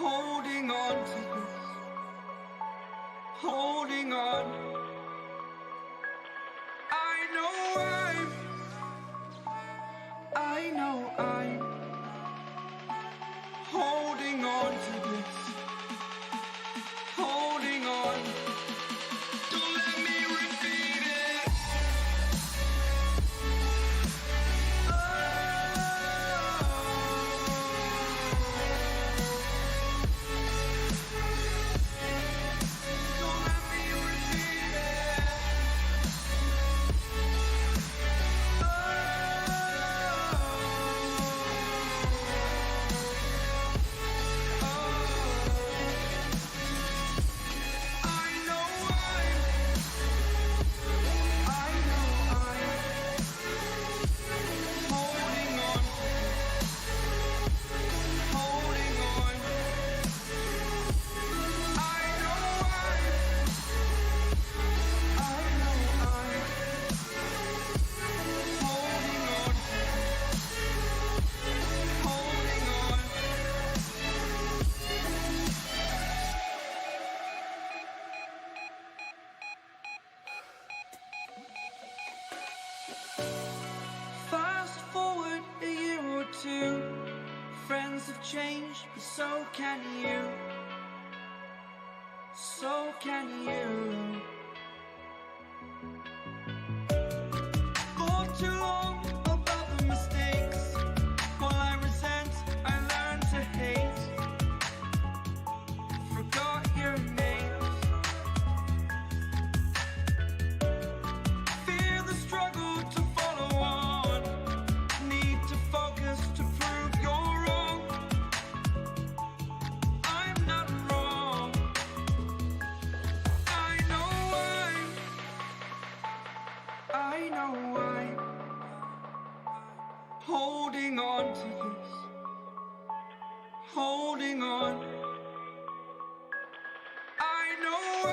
holding on to this, holding on. I know I'm holding on to this, holding on. Don't let me repeat it. Don't let me repeat it. Fast forward a year or two, friends have changed, but so can you. So can you. For too long about the mistakes, while I resent, I learned to hate. Forgot your names. Fear the struggle to follow on. Need to focus to prove you're wrong. I'm not wrong. I know I'm holding on to this, holding on. I know